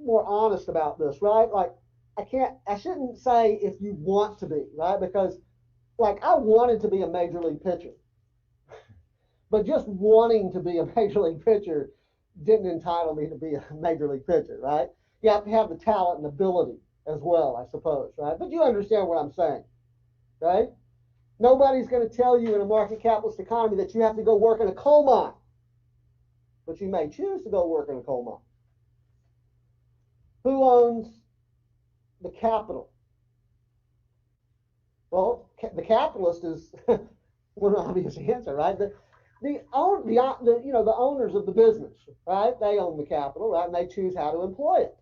[SPEAKER 1] more honest about this, right? Like, I shouldn't say if you want to be, right? Because, like, I wanted to be a major league pitcher. But just wanting to be a major league pitcher didn't entitle me to be a major league pitcher, right? You have to have the talent and ability as well, I suppose, right? But you understand what I'm saying, right? Nobody's going to tell you in a market capitalist economy that you have to go work in a coal mine, but you may choose to go work in a coal mine. Who owns the capital? Well, the capitalist is one obvious answer, right? The owners of the business, right? They own the capital, right? And they choose how to employ it.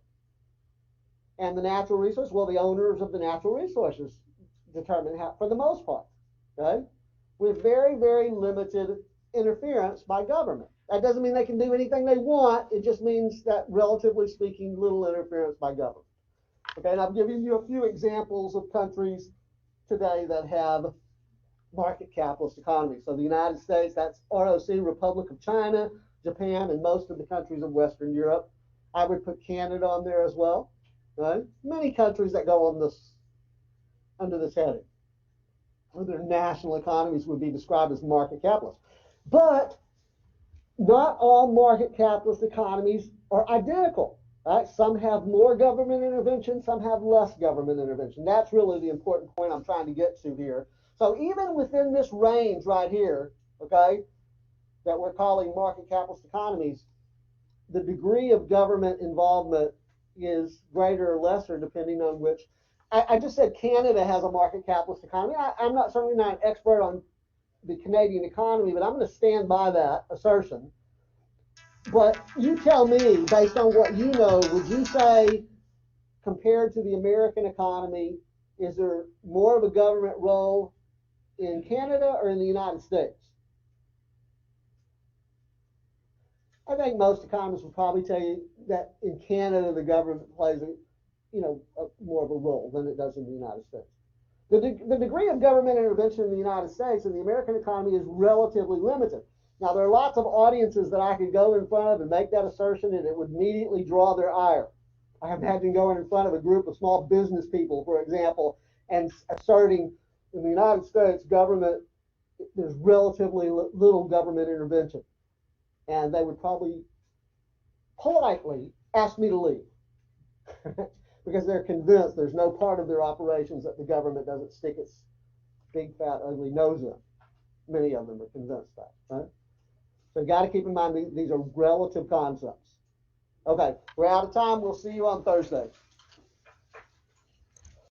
[SPEAKER 1] And the natural resource, well, the owners of the natural resources determine how, for the most part, right? With very, very limited interference by government. That doesn't mean they can do anything they want. It just means that, relatively speaking, little interference by government. Okay, and I've given you a few examples of countries today that have market capitalist economies. So the United States, that's ROC, Republic of China, Japan, and most of the countries of Western Europe. I would put Canada on there as well. Right? Many countries that go on this under this heading, where their national economies would be described as market capitalist. But not all market capitalist economies are identical. Right? Some have more government intervention, some have less government intervention. That's really the important point I'm trying to get to here. So even within this range right here, okay, that we're calling market capitalist economies, the degree of government involvement is greater or lesser depending on which. I just said Canada has a market capitalist economy. I'm certainly not an expert on the Canadian economy, but I'm going to stand by that assertion. But you tell me, based on what you know, would you say, compared to the American economy, is there more of a government role in Canada or in the United States? I think most economists will probably tell you that in Canada, the government plays more of a role than it does in the United States. The degree of government intervention in the United States and the American economy is relatively limited. Now, there are lots of audiences that I could go in front of and make that assertion, and it would immediately draw their ire. I imagine going in front of a group of small business people, for example, and asserting in the United States government, there's relatively little government intervention. And they would probably politely ask me to leave because they're convinced there's no part of their operations that the government doesn't stick its big, fat, ugly nose in. Many of them are convinced that, right? So you got to keep in mind these are relative concepts. Okay, we're out of time. We'll see you on Thursday.